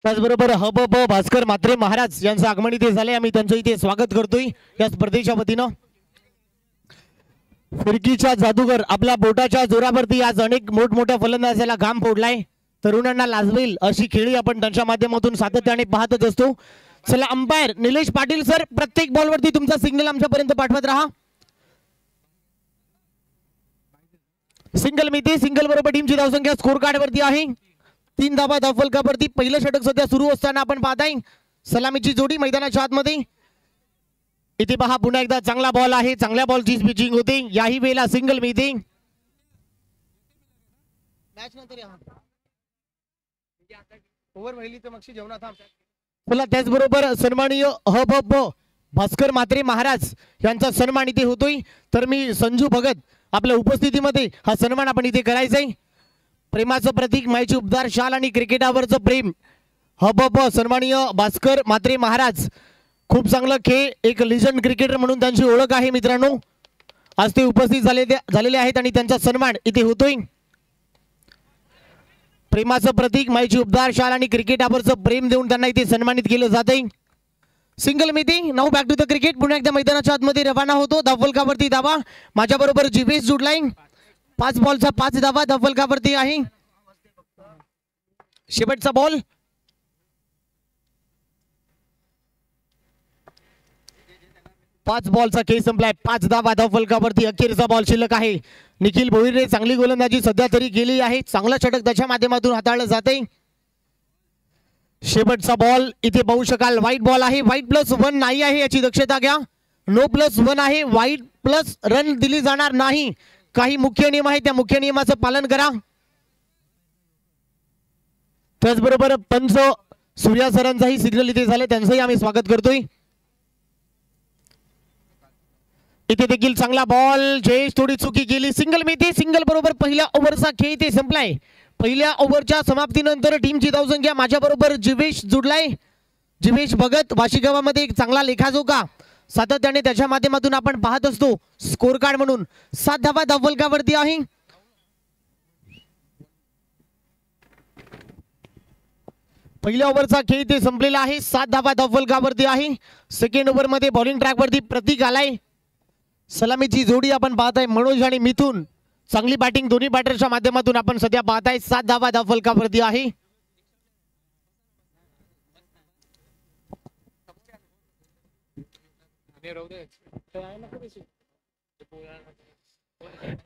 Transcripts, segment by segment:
त्याचबरोबर हब भास्कर म्हात्रे महाराज यांचं आगमन इथे झाले. आम्ही त्यांचं इथे स्वागत करतोय या स्पर्धेच्या वतीनं. फिरकीच्या जादूगर आपल्या बोटाच्या जोरावरती आज अनेक मोठमोठ्या फलंदाजाला घाम फोडलाय. तरुणांना लाजवेल अशी खेळी आपण त्यांच्या माध्यमातून सातत्याने पाहतच असतो. चला अंपायर निलेश पाटील सर, प्रत्येक बॉलवरती तुमचा सिग्नल आमच्यापर्यंत पाठवत राहा. सिंगल मिती सिंगल बरोबर टीमची धावसंख्या स्कोर कार्ड वरती आहे 3 धावा धावफलकावरती. पहिलं षटक सध्या सुरू असताना आपण पाहताय सलामीची जोडी मैदानाच्या आतमध्ये. इथे पहा पुन्हा एकदा चांगला बॉल आहे, चांगल्या बॉलची पिचिंग होते. याही वेळेला सिंगल मिती. मॅच नंतर ओव्हर व्हायली तर मग जेवणा थांब. चला त्याचबरोबर सन्माननीय हब भास्कर म्हात्रे महाराज यांचा सन्मान इथे होतोय. तर मी संजू भगत आपल्या उपस्थितीमध्ये हा सन्मान आपण इथे करायचंय. प्रेमाचं प्रतीक, मायची उपदार शाल आणि क्रिकेटावरचं प्रेम. हब सन्माननीय भास्कर म्हात्रे महाराज खूप चांगलं खेळ, एक लिजंड क्रिकेटर म्हणून त्यांची ओळख आहे मित्रांनो. आज ते उपस्थित झालेले आहेत आणि त्यांचा सन्मान इथे होतोय. प्रेमाचं प्रतीक, मायची उपदार शाल आणि क्रिकेटावरचं प्रेम देऊन त्यांना इथे सन्मानित केलं जातंय. सिंगल मिती. Now back to the cricket. पुन्हा एकदा मैदानाच्या आतमध्ये रवाना होतो. धावफलकावरती धावा माझ्या बरोबर जीवेश जुडलाय. 5 बॉलचा 5 धावा धावफलकावरती आहे. शेवटचा बॉल. पाच बॉलचा खेळ संपलाय. 5 धावा धावफलकावरती. अखेरचा बॉल शिल्लक आहे. निखिल भोईरने चांगली गोलंदाजी सध्या तरी केली आहे. चांगला षटक त्याच्या माध्यमातून हाताळलं जाते. शेवटचा बॉल इथे पाहू शकाल व्हाईट बॉल आहे. व्हाईट +1 नाही आहे याची दक्षता घ्या. नो +1 आहे. व्हाईट प्लस रन दिली जाणार नाही. काही मुख्य नियम आहे, त्या मुख्य नियमाचं पालन करा. त्याचबरोबर पंच सूर्या सरांचाही सिग्नल इथे झाले, त्यांचंही आम्ही स्वागत करतोय. इथे देखील चांगला बॉल. जयेश थोडी चुकी केली. सिंगल मिती सिंगल बरोबर पहिल्या ओव्हरचा खेळ इथे संपलाय. पहिल्या ओव्हरच्या समाप्तीनंतर टीमची धावसंख्या माझ्या बरोबर जीवेश जुडलाय. जीवेश भगत वाशिगावामध्ये एक चांगला लेखाजोखा सातत्याने त्याच्या माध्यमातून आपण पाहत असतो. स्कोर कार्ड म्हणून 7 धावा धावफलकावरती आहे. पहिल्या ओव्हरचा खेळ इथे संपलेला आहे. 7 धावा धावफलकावरती आहे. सेकंड ओव्हर मध्ये बॉलिंग ट्रॅक वरती प्रतीक आलाय. सलामीची जोडी आपण पाहताय मनोज आणि मिथुन. चांगली बॅटिंग दोन्ही बॅटरच्या माध्यमातून आपण सध्या पाहताय. 7 धावा धावफलकावरती आहे.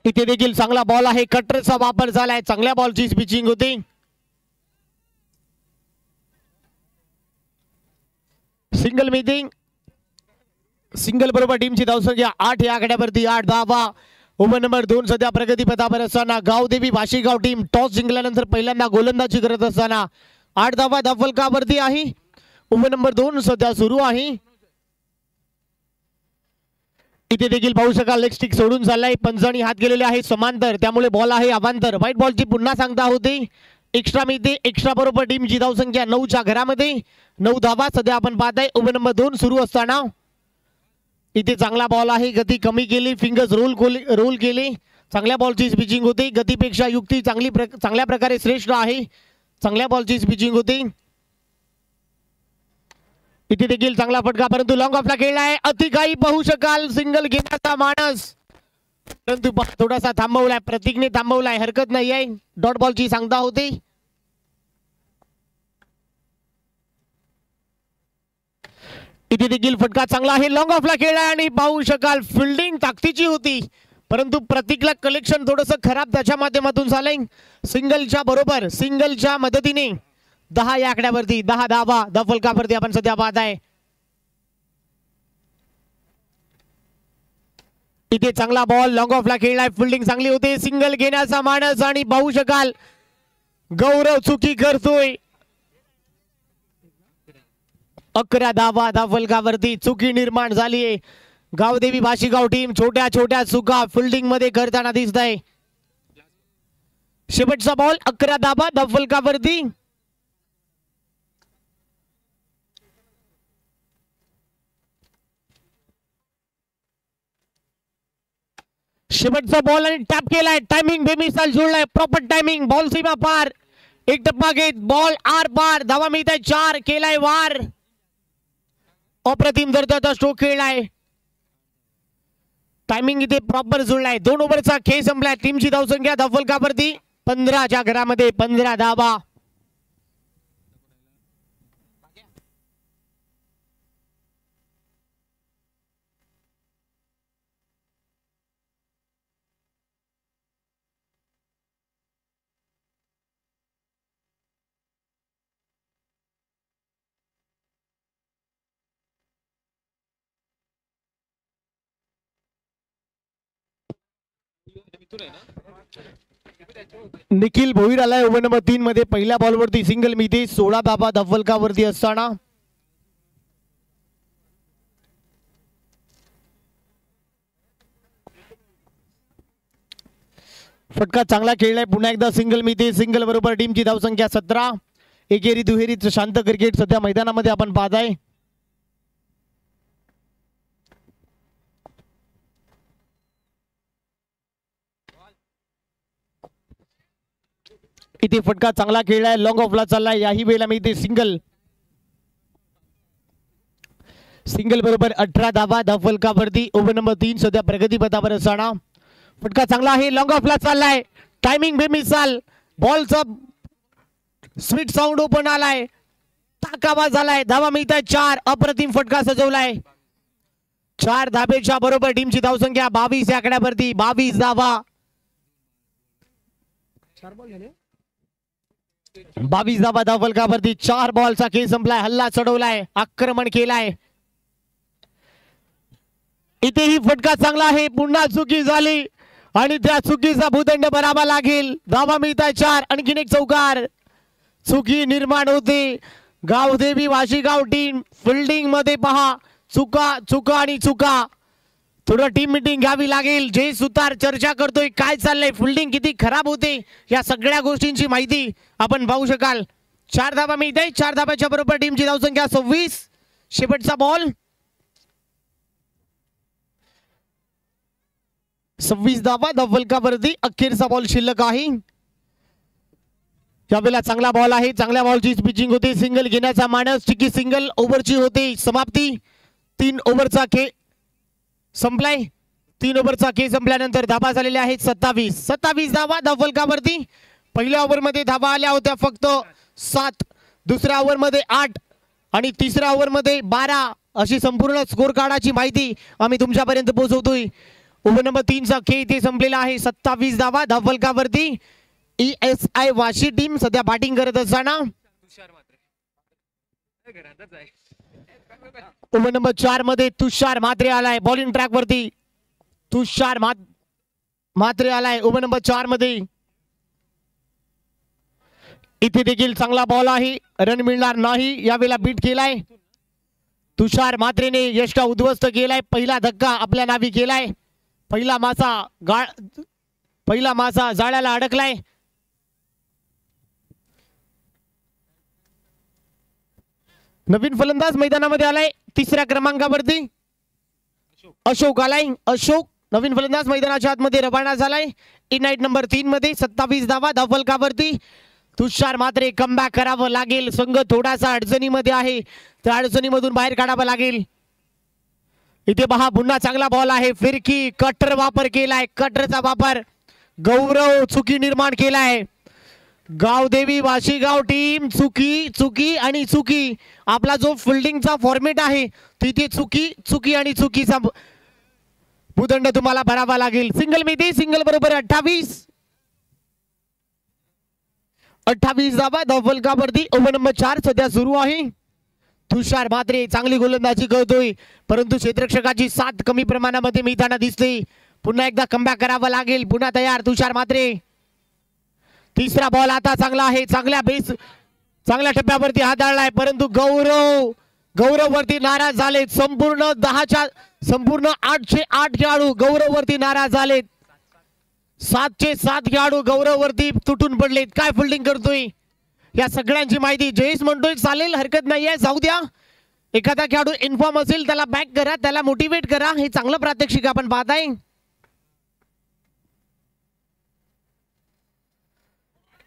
इथे देखील चांगला बॉल आहे. कटरचा वापर झालाय. चांगल्या बॉलची पिचिंग होती. सिंगल मिटिंग सिंगल बरोबर टीमची धावसंख्या 8 या आकड्यावरती. 8 धावा. ओव्हर नंबर 2 सध्या प्रगतीपथावर असताना गावदेवी वाशीगाव टीम टॉस जिंकल्यानंतर पहिल्यांदा गोलंदाजी करत असताना 8 धावा धावफलकावरती आहे. ओव्हर नंबर 2 सध्या सुरू आहे. इथे देखील पाहू शकाल लेग स्टिक सोडून चाललाय. पंजानी हात गेलेले आहे समांतर, त्यामुळे बॉल आहे अवांतर. व्हाईट बॉलची पुन्हा सांगता होते. एक्स्ट्रा मिळते. एक्स्ट्रा बरोबर टीमची धावसंख्या 9च्या घरामध्ये. 9 धावा सध्या आपण पाहताय. ओव्हर नंबर 2 सुरू असताना इथे चांगला बॉल आहे. गती कमी केली. फिंगर्स रोल केले. चांगल्या बॉलची पिचिंग होते. गतीपेक्षा युक्ती चांगल्या प्रकारे श्रेष्ठ आहे. चांगल्या बॉलची पिचिंग होते. इथे देखील चांगला फटका, परंतु लॉंग ऑफला खेळला आहे. अतिकाई पाहू शकाल सिंगल घेण्याचा मानस, परंतु थोडासा थांबवलाय. प्रतीकने थांबवलाय. हरकत नाही आहे. डॉट बॉलची सांगता होते. इथे देखील फटका चांगला आहे. लॉंग ऑफला खेळलाय आणि पाहू शकाल फिल्डिंग ताकदीची होती, परंतु प्रतीकला कलेक्शन थोडंसं खराब त्याच्या माध्यमातून झालंय. सिंगलच्या बरोबर सिंगलच्या मदतीने 10 या आकड्यावरती 10 धावा धावफलकावरती आपण सध्या पाहताय. इथे चांगला बॉल लॉंग ऑफला खेळलाय. फिल्डिंग चांगली होते. सिंगल घेण्याचा मानस आणि पाहू शकाल गौरव चुकी करतोय. 11 धावा धावफलकावरती चुकी निर्माण झाली आहे. गावदेवी वाशीगाव टीम छोट्या छोट्या चुका फिल्डिंग मध्ये करताना दिसत आहे. शेवटचा बॉल 11 धावा धावफलकावरती. शेवटचा बॉल आणि टॅप केलाय. टायमिंग बेमिसाल जुळलाय. Proper timing. बॉल सीमा पार. एक टप्पा घेत बॉल आर पार, धावा मिळत आहे 4, केलाय वार, अप्रतिम दर्जाचा स्ट्रोक खेळलाय, टायमिंग इथे प्रॉपर जुळलाय. 2 ओव्हरचा खेळ संपलाय. टीमची धावसंख्या धावफलकावरती 15च्या घरामध्ये 15 धावा. निखिल भोईर आलाय ओव्हर नंबर 3 मध्ये. पहिल्या बॉलवरती सिंगल मिळते. 16 धावा धावफलकावरती असताना फटका चांगला खेळलाय. पुन्हा एकदा सिंगल मिळते. सिंगल बरोबर टीमची धावसंख्या 17. एकेरी दुहेरीच शांत क्रिकेट सध्या मैदानामध्ये आपण पाहताय. इथे फटका चांगला खेळलाय. लॉंग ऑफला चाललाय. याही वेळेला मिळते सिंगल. सिंगल बरोबर 18 धावा धावफलकावरती. ओव्हर नंबर 3 सध्या प्रगतीपथावर असताना फटका चांगला आहे. लॉंग ऑफला चाललाय. टायमिंग बेमिसाल. बॉलचा स्वीट साऊंड ओपन आलाय. टाक आवाज झालाय. धावा मिळत आहे 4. अप्रतिम फटका सजवलाय. 4 धाबेच्या बरोबर टीमची धावसंख्या 22 या आकड्यावरती. 22 धावा. 22 धावा धावफलकावरती. 4 बॉलचा खेळ संपलाय. हल्ला चढवलाय. आक्रमण केलाय. इथेही फटका चांगला आहे. पुन्हा चुकी झाली आणि त्या चुकीचा भूदंड भरावा लागेल. धावा मिळताय 4. आणखीन एक चौकार. चुकी निर्माण होते. गावदेवी वाशीगाव टीम फिल्डिंग मध्ये पहा. चुका चुका आणि चुका. थोडं टीम मीटिंग घ्यावी लागेल. जय सुतार चर्चा करतोय. काय चाललंय, फिल्डिंग किती खराब होते, या सगळ्या गोष्टींची माहिती आपण पाहू शकाल. 4 धावा मिळते. 4 धाब्याच्या बरोबर टीमची धावसंख्या 26. शेवटचा बॉल. 26 धावा धावफलकावरती. अखेरचा बॉल शिल्लक आहे. यावेळेला चांगला बॉल आहे. चांगल्या बॉलची पिचिंग होते. सिंगल घेण्याचा मानस. चिकी सिंगल ओव्हरची होते समाप्ती. 3 ओव्हरचा खेळ संपलाय. 3 ओव्हरचा खेळ संपल्यानंतर धावा झालेल्या आहेत 27 धावा धावफलकावरती. पहिल्या ओव्हरमध्ये धावा आल्या होत्या फक्त 7. दुसऱ्या ओव्हरमध्ये 8 आणि तिसऱ्या ओव्हरमध्ये 12 अशी संपूर्ण स्कोर कार्डाची माहिती आम्ही तुमच्यापर्यंत पोहोचवतोय. ओव्हर नंबर 3 चा खेळ इथे संपलेला आहे. 27 धावा धावफलकावरती. ESI वाशी टीम सध्या बॅटिंग करत असताना ओव्हर नंबर 4 मध्ये तुषार म्हात्रे आलाय बॉलिंग ट्रॅक वरती. तुषार म्हात्रे आलाय ओव्हर नंबर 4 मध्ये. इथे देखील चांगला बॉल आहे. रन मिळणार नाही. यावेळेला बीट केलाय. तुषार म्हात्रेने यष्टा उद्ध्वस्त केलाय. पहिला धक्का आपल्या नावी केलाय. पहिला मासा जाळ्याला अडकलाय. नवीन फलंदाज मैदानामध्ये आलाय. 3ऱ्या क्रमांकावरती अशोक आलाय. अशोक नवीन फलंदाज मैदानाच्या आतमध्ये रवाना झालाय. इन नाईट नंबर 3 मध्ये. 27 धावा धावफलकावरती. तुषार म्हात्रे कमबॅक करावं लागेल. संघ थोडासा अडचणीमध्ये आहे. त्या अडचणीमधून बाहेर काढावं लागेल. इथे पहा पुन्हा चांगला बॉल आहे. फिरकी कटर वापर केलाय. कटरचा वापर. गौरव चुकी निर्माण केलाय. गावदेवी वाशीगाव टीम चुकी चुकी आणि चुकी. आपला जो फिल्डिंगचा फॉर्मेट आहे तिथे चुकी चुकी आणि चुकीचा भूदंड तुम्हाला भरावा लागेल. सिंगल मिळते. सिंगल बरोबर 28 धावा धावफलकावरती. ओव्हर नंबर 4 सध्या सुरू आहे. तुषार म्हात्रे चांगली गोलंदाजी करतोय परंतु क्षेत्ररक्षकाची साथ कमी प्रमाणामध्ये मिळताना दिसते. पुन्हा एकदा कमबॅक करावं लागेल. पुन्हा तयार तुषार म्हात्रे. 3रा बॉल आता चांगला आहे. चांगल्या टप्प्यावरती हाताळलाय परंतु गौरव वरती नाराज झालेत. संपूर्ण 8चे 8 खेळाडू गौरव वरती नाराज झालेत. 7चे 7 खेळाडू गौरव वरती तुटून पडलेत. काय फिल्डिंग करतोय या सगळ्यांची माहिती जयेश म्हणतोय चालेल, हरकत नाहीये, जाऊ द्या. एखादा खेळाडू इन्फॉर्म असेल त्याला बॅक करा, त्याला मोटिवेट करा. हे चांगलं प्रात्यक्षिक आपण पाहताय.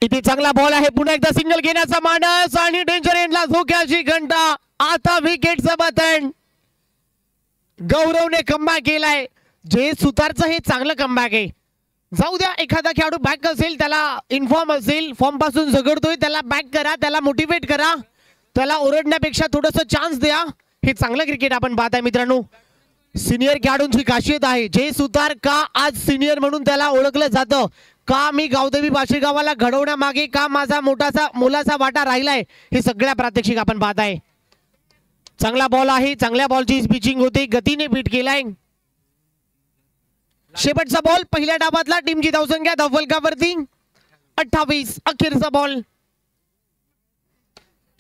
इथे चांगला बॉल आहे, पुन्हा एकदा सिंगल घेण्याचा मानस आणि डेंजर एंडला धोक्याची घंटा. आता विकेटचं बटन. गौरवने कमबॅक केलाय. जे सुतारचं हे चांगलं कमबॅक आहे. जाऊ द्या, एखादा खेळाडू बॅक असेल, त्याला इन्फॉर्म असेल, फॉर्म पासून झगडतोय, त्याला बॅक करा, त्याला मोटिवेट करा, त्याला ओरडण्यापेक्षा थोडंसं चान्स द्या. हे चांगलं क्रिकेट आपण पाहताय मित्रांनो. सिनियर खेळाडूंची खासियत आहे. जय सुतार का आज सिनियर म्हणून त्याला ओळखलं जातं, का मी गावदेवी बाशीगावाला घडवण्यामागे का माझा मोलाचा वाटा राहिलाय, हे सगळ्या प्रात्यक्षिक आपण पाहताय. चांगला बॉल आहे, चांगल्या बॉलची पिचिंग होते, गतीने बीट केलाय. शेवटचा बॉल पहिल्या डावातला. टीमची धावसंख्या धावफलकावरती 28. अखेरचा बॉल,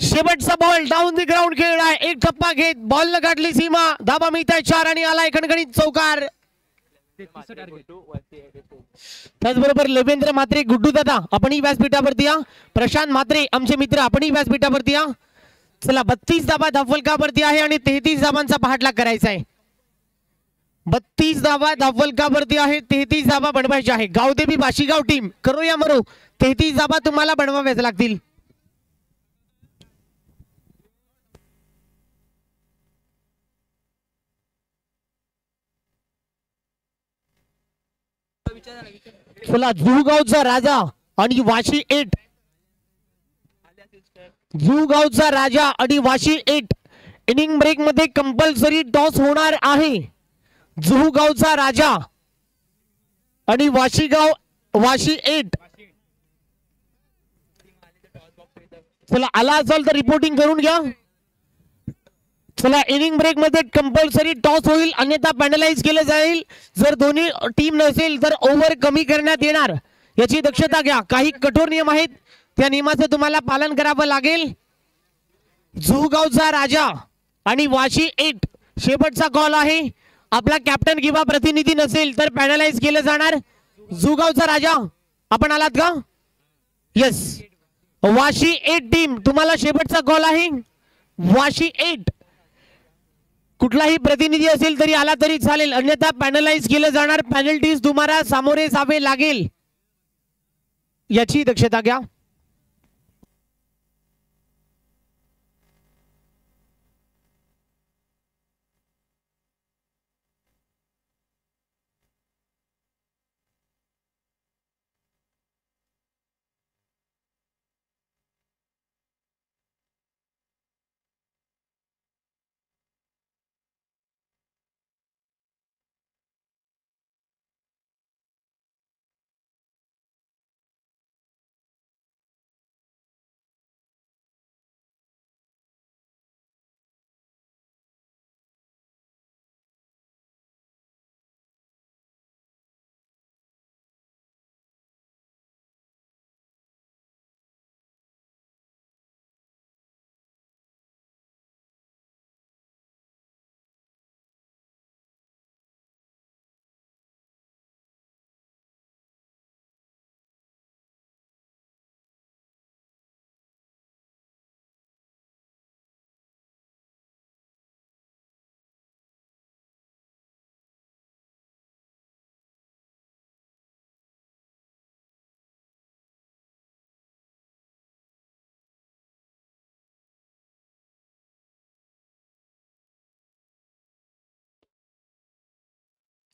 शेवटचा बॉल डाऊन दी ग्राउंड खेळलाय. एक टप्पा घेत बॉल न गाठली सीमा. धाबा मिळताय 4 आणि आलाय खणखणीत चौकार. त्याचबरोबर लवेंद्र म्हात्रे, गुड्डू दादा आपणही व्यासपीठावरती या. प्रशांत म्हात्रे आमचे मित्र आपणही व्यासपीठावरती या. चला 32 धाबा धावफलकावरती आहे आणि 33 धाबांचा पाठलाग करायचा आहे. 32 धाबा धावफलकावरती आहे, 33 धाबा बनवायच्या आहे. गावदेवी बाशीगाव टीम करो या मरो, 33 धाबा तुम्हाला बनवाव्याच लागतील. चला जुगावचा राजा आणि वाशी 8. जुगावचा राजा आणि वाशी 8. इनिंग ब्रेक मध्ये कंपल्सरी टॉस होणार आहे. जुगावचा राजा आणि वाशी 8. चला आला असाल तर रिपोर्टिंग करून घ्या. चला इनिंग ब्रेक मध्ये कंपल्सरी टॉस होईल, अन्यथा पॅनलाइज केलं जाईल. जर दोन्ही टीम नसेल तर ओव्हर कमी करण्यात येणार, याची दक्षता घ्या. काही कठोर नियम आहेत, त्या नियमाचं तुम्हाला पालन करावं लागेल. जुगावचा राजा आणि वाशी 8 शेवटचा कॉल आहे. आपला कॅप्टन किंवा प्रतिनिधी नसेल तर पॅनलाइज केलं जाणार. जुगावचा राजा आपण आलात का? येस. वाशी 8 टीम तुम्हाला शेवटचा कॉल आहे. वाशी 8 कुठलाही प्रतिनिधी असेल तरी आला तरी चालेल, अन्यथा पॅनलाइज केलं जाणार. पेनल्टीज तुम्हाला सामोरे जावे लागेल, याची दक्षता घ्या.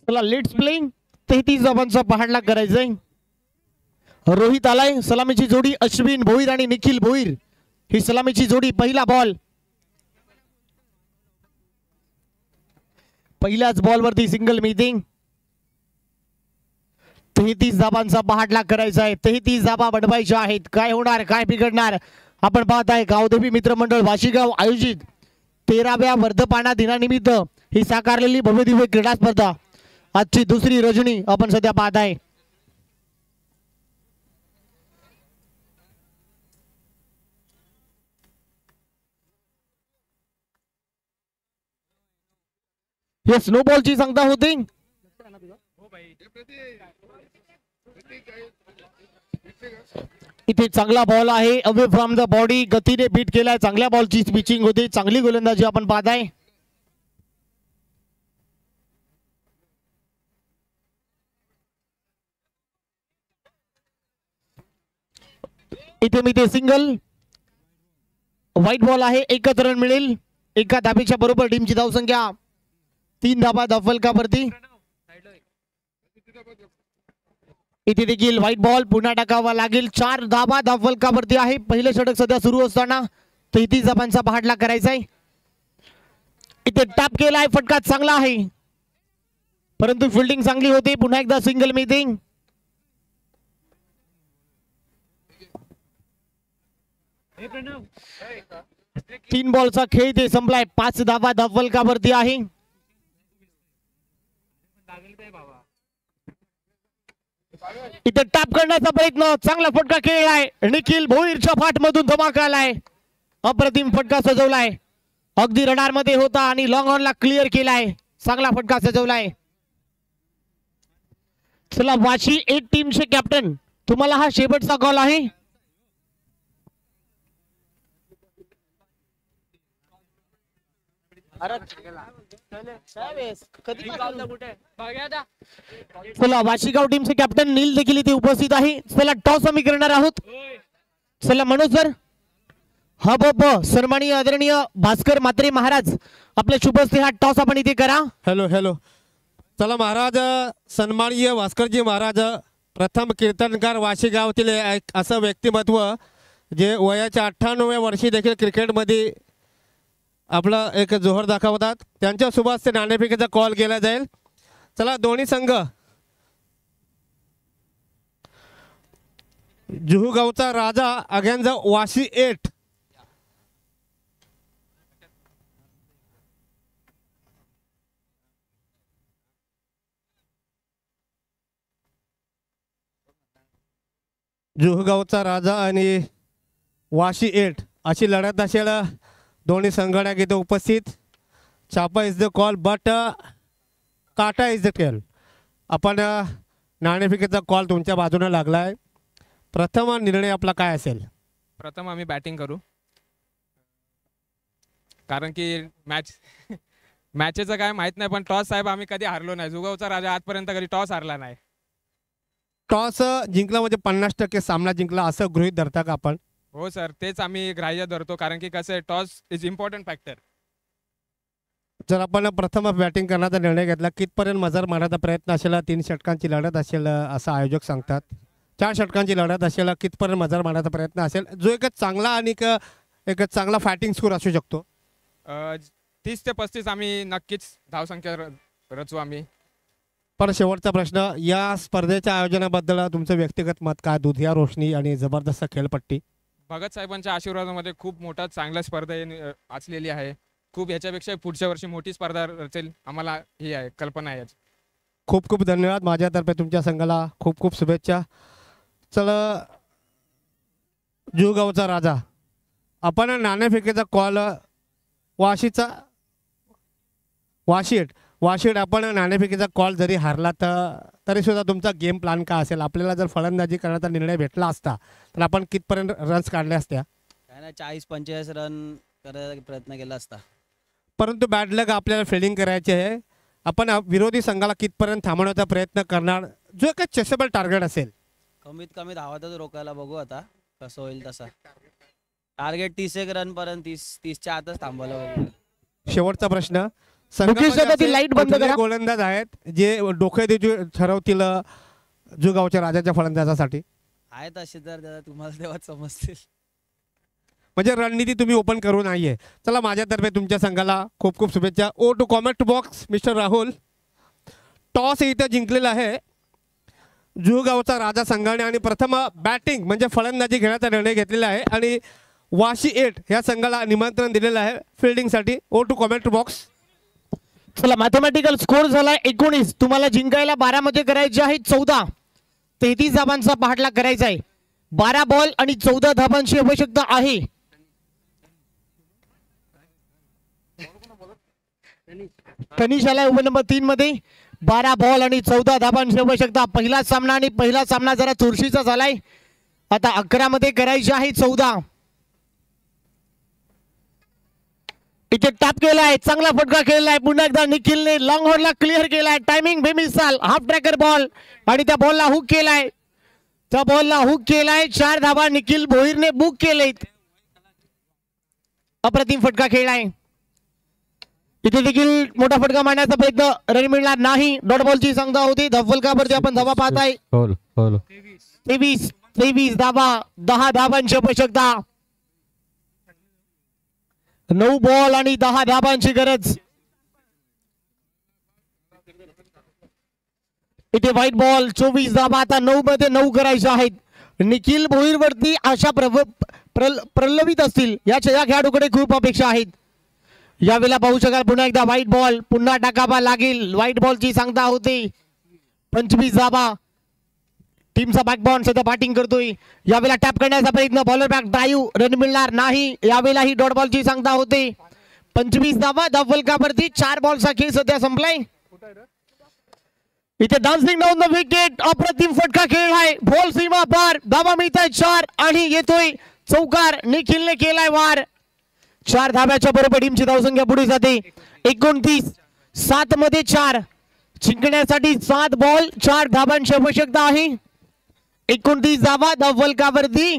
चला लेट्स प्लेइंग. 33 धाबांचा पहाडला करायचंय. रोहित आलाय. सलामीची जोडी अश्विन भोईर आणि निखिल भोईर, ही सलामीची जोडी. पहिला बॉल, पहिल्याच बॉल वरती सिंगल मीटिंग. 33 धाबांचा पहाडला करायचा आहे. 33 धाबा बनवायच्या आहेत. काय होणार, काय बिघडणार, आपण पाहताय. गावदेवी मित्रमंडळ वाशीगाव आयोजित 13व्या वर्धपाना दिनानिमित्त ही साकारलेली भव्यदिव्य क्रीडा स्पर्धा आजची दुसरी रजनी आपण सध्या पाहताय. हे स्नो बॉलची सांगता होती. इथे चांगला बॉल आहे, अवे फ्रॉम द बॉडी, गतीने बीट केलाय. चांगल्या बॉलची पिचिंग होती, चांगली गोलंदाजी आपण पाहताय. इथे मी ते सिंगल व्हाईट बॉल आहे. एकच रन मिळेल. एका धाबेच्या बरोबर टीमची धावसंख्या 3 धाबा धावफलकावरती. इथे देखील व्हाईट बॉल पुन्हा टाकावा लागेल. 4 धाबा धावफलकावरती आहे. पहिलं षटक सध्या सुरू असताना 33 धाबांचा पहाटला करायचा आहे. इथे टॅप केलाय. फटका चांगला आहे परंतु फिल्डिंग चांगली होती. पुन्हा एकदा सिंगल मिळते. तीन बॉलचा खेळ ते संपलाय. 5 धाबा धावफलकावरती आहे. इथे टॅप करण्याचा प्रयत्न. चांगला फटका खेळलाय. निखिल भोईरच्या फाट मधून धमाका आलाय. अप्रतिम फटका सजवलाय. अगदी रडार मध्ये होता आणि लॉंग ऑन ला क्लिअर केलाय. चांगला फटका सजवलाय. चला वाशी 8 टीमचे कॅप्टन, तुम्हाला हा शेवटचा कॉल आहे. चला वाशीगाव टीमचे कॅप्टन नील देखील इथे उपस्थित आहे. चला टॉस आम्ही करणार आहोत. चला मनोज सर. हा बाबा सन्माननीय आदरणीय भास्कर म्हात्रे महाराज, आपल्या शुभ हस्ते हा टॉस आपण इथे करा. Hello hello. चला महाराज, सन्माननीय भास्करजी महाराज, प्रथम कीर्तनकार वाशीगावातील एक असं व्यक्तिमत्व जे वयाच्या 98व्या वर्षी देखील क्रिकेटमध्ये आपलं एक जोहर दाखवतात. त्यांच्या शुभ हस्ते नाणेफेकीचा कॉल केला जाईल. चला दोन्ही संघ. जुहूगावचा राजा अगेन्स्ट वाशी 8. जुहूगावचा राजा आणि वाशी 8 अशी लढत असेल. दोन्ही संघटक इथे उपस्थित. छापा इज द कॉल बट काटा इज द टेल. आपण नाणेफेकीचा कॉल तुमच्या बाजूने लागला आहे. प्रथम निर्णय आपला काय असेल? प्रथम आम्ही बॅटिंग करू, कारण की मॅचेचं काय माहीत नाही, पण टॉस साहेब आम्ही कधी हारलो नाही. जुगावचा राजा आजपर्यंत कधी टॉस हारला नाही. टॉस जिंकला म्हणजे 50% सामना जिंकला असं गृहीत धरता का आपण? हो सर, तेच आम्ही ग्राह्य धरतो, कारण की कसं आहे, टॉस इज इम्पॉर्टंट फॅक्टर. जर आपण प्रथम बॅटिंग करण्याचा निर्णय घेतला, कितपर्यंत मजर मारण्याचा प्रयत्न असेल? 3 षटकांची लढत असेल असं आयोजक सांगतात. 4 षटकांची लढत असेल, कितपर्यंत मजर मारण्याचा प्रयत्न असेल जो एक चांगला आणि एक चांगला फायटिंग स्कोर असू शकतो? 30 ते 35 आम्ही नक्कीच धावसंख्या रचू आम्ही. पण शेवटचा प्रश्न, या स्पर्धेच्या आयोजनाबद्दल तुमचं व्यक्तिगत मत काय? दुधिया रोशनी आणि जबरदस्त खेळपट्टी. भगत साहेबांच्या आशीर्वादामध्ये खूप मोठा चांगला स्पर्धा आचलेली आहे. खूप ह्याच्यापेक्षा पुढच्या वर्षी मोठी स्पर्धा रचेल, आम्हाला ही आहे कल्पना आहे. खूप खूप धन्यवाद. माझ्यातर्फे तुमच्या संघाला खूप खूप शुभेच्छा. चला जुहूगावचा राजा, आपण नाणेफेकीचा कॉल वाशीट आपण नाणेफेकीचा कॉल जरी हारला तरी सुद्धा तुमचा गेम प्लॅन काय असेल? आपल्याला जर फलंदाजी करण्याचा निर्णय भेटला असता तर आपण कितपर्यंत रन्स काढले असत्या? काय ना 40-45 रन करायचा प्रयत्न केला असता. परंतु बॅड लक आपल्याला फिल्डिंग करायची आहे. आपण विरोधी संघाला कितपर्यंत थांबवण्याचा प्रयत्न करणार, जो काही चेसेबल टार्गेट असेल? कमीत कमी धावातच रोकायला बघू, आता कसं होईल तसा. टार्गेट 30 रन पर्यंत 30च्या आतच थांबवायला बघू. शेवटचा प्रश्न, लाईट बंद करा. गोलंदाज आहेत जे डोकेदुखी ठरवतील जुहूगावच्या राजाच्या फलंदाजासाठी? आहेत असे तर तुम्हाला तेव्हा समजतील. म्हणजे रणनीती तुम्ही ओपन करू नाहीये. चला माझ्यातर्फे तुमच्या संघाला खूप खूप शुभेच्छा. Over to comment box mister Rahul. Toss इथं जिंकलेला आहे जुहूगावचा राजा संघाने आणि प्रथम बॅटिंग म्हणजे फलंदाजी घेण्याचा निर्णय घेतलेला आहे आणि वाशी 8 या संघाला निमंत्रण दिलेलं आहे फिल्डिंगसाठी. Oh to comment box. चला मॅथमॅटिकल स्कोर झाला 19. तुम्हाला जिंकायला 12 मध्ये करायचे आहे 14. 33 धाबांचा पहाटला करायचा आहे. 12 बॉल आणि 14 धाबांची आवश्यकता आहे. तनिष आलाय उभा नंबर 3 मध्ये. 12 बॉल आणि 14 धाबांची आवश्यकता. पहिला सामना जरा चुरशीचा झालाय. आता 11 मध्ये करायचे आहे 14. इथे टॅप केलाय, चांगला फटका खेळलाय. पुन्हा एकदा निखिलने लॉंग हॉर्नला क्लिअर केलाय. टायमिंग बेमिसाल हाफ ट्रॅकर बॉल आणि त्या बॉलला हुक केलाय. त्या बॉलला हुक केलाय. 4 धावा निखिल भोईरने बुक केलेत. अप्रतिम फटका खेळलाय. इथे देखील मोठा फटका मारण्याचा प्रयत्न रन मिळणार नाही. डॉट बॉलची संख्या होती. धवलकावरती आपण धावा पाहताय. 23 धावा, 10 धावांची आवश्यकता. 9 बॉल आणि 10 धावांची गरज. इथे व्हाईट बॉल. 24 धावा. आता 9 मध्ये 9 करायचे आहेत. निखिल भोईर वरती आशा प्रलंबित असतील या खेळाडूकडे खूप अपेक्षा आहेत. यावेळेला पाहू शकाल पुन्हा एकदा व्हाईट बॉल. पुन्हा टाकावा लागेल. व्हाईट बॉलची सांगता होते. 25 धावा. टीमचा बॅकबॉन सध्या बॅटिंग करतोय. यावेळेला टॅप करण्याचा प्रयत्न. Bowler back drive. रन मिळणार नाही. यावेळेला ही डॉट बॉलची सांगता होते. 25 धावा. धवलकावरती 4 बॉलचा खेळ सध्या संपलाय. इथे डान्सिंग डाऊन द विकेट. अप्रतिम फटका खेळ आहे. बॉल सीमा पार. धावा मिळताय 4 आणि येतोय चौकार. निखिलने केलाय वार. 4 धाव्याच्या बरोबर टीमची धावसंख्या पुढे जाते. 29. 7 मध्ये 4. जिंकण्यासाठी 7 बॉल 4 धावांची आवश्यकता आहे. 29 धावा धवलकावरती.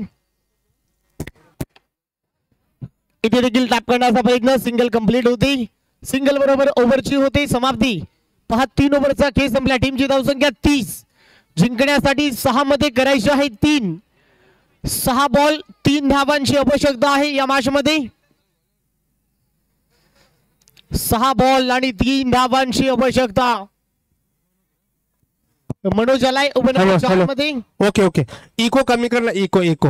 इथे देखील टॅप करण्याचा प्रयत्न. सिंगल कंप्लीट होती. सिंगल बरोबर ओव्हरची होते समाप्ती. पहा 3 ओव्हरचा खेळ संपला. टीमची धावसंख्या 30. जिंकण्यासाठी 6 मध्ये करायची आहे 3. 6 बॉल 3 धावांची आवश्यकता आहे या मॅच मध्ये. 6 बॉल आणि 3 धावांची आवश्यकता. मनोज आलाय मध्ये. ओके इको कमी कर ना. Echo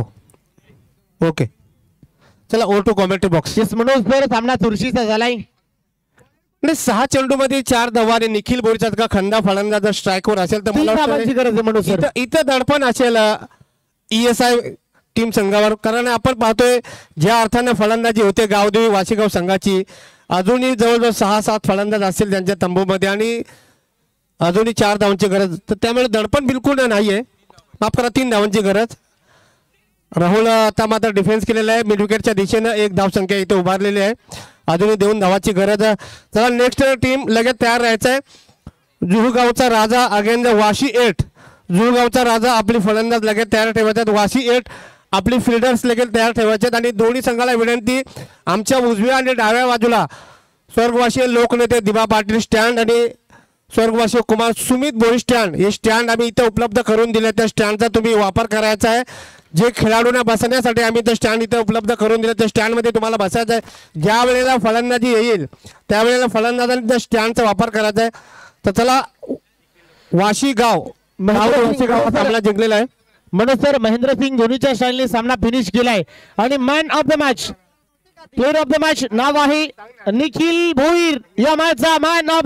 okay. चला oh to commentary box. Manoj sir सामना चुरशीचा झालाय. 6 चेंडूमध्ये 4 धावा आणि निखिल भोईरचा का खंदा फलंदाज जर स्ट्राईकवर असेल तर मला धावांची गरज आहे मनोज सर. इथं दडपण असेल ESI टीम संघावर. कारण आपण पाहतोय ज्या अर्थाने फलंदाजी होते गावदेवी वाशीगाव संघाची, अजूनही जवळजवळ 6-7 फलंदाज असतील त्यांच्या तंबूमध्ये आणि अजूनही 4 धावांची गरज. तर त्यामुळे दडपण बिलकुल नाहीये. माफ करा 3 धावांची गरज. राहुल आता मात्र डिफेन्स केलेला आहे. मिड विकेटच्या दिशेनं 1 धावसंख्या इथे उभारलेली आहे. अजूनही 2 धावाची गरज. चला नेक्स्ट टीम लगेच तयार राहायचं आहे. जुहूगावचा राजा अगेन वाशी 8. जुहूगावचा राजा आपली फलंदाज लगेच तयार ठेवायचे आहेत. वाशी 8 आपली फिल्डर्स लगेच तयार ठेवायचे आहेत. आणि दोन्ही संघाला विनंती, आमच्या उजव्या आणि डाव्या बाजूला स्वर्गवासी लोकनेते दिबा पाटील स्टँड आणि स्वर्गवासी कुमार सुमित भोई स्टँड, हे स्टँड आम्ही इथे उपलब्ध करून दिले. त्या स्टँडचा तुम्ही वापर करायचा आहे. जे खेळाडूंना बसण्यासाठी आम्ही ते स्टँड इथे उपलब्ध करून दिले, त्या स्टँडमध्ये तुम्हाला बसायचं आहे. ज्या वेळेला फलंदाजी येईल त्यावेळेला फलंदाजांनी त्या स्टँडचा वापर करायचा आहे. तर चला वाशीगाव सामना जिंकलेला आहे. मनोज सर महेंद्रसिंग धोनीच्या स्टाईलने सामना फिनिश केलाय. आणि man of the match, player of the match नाव आहे निखिल भोईर. या मॅचचा मॅन ऑफ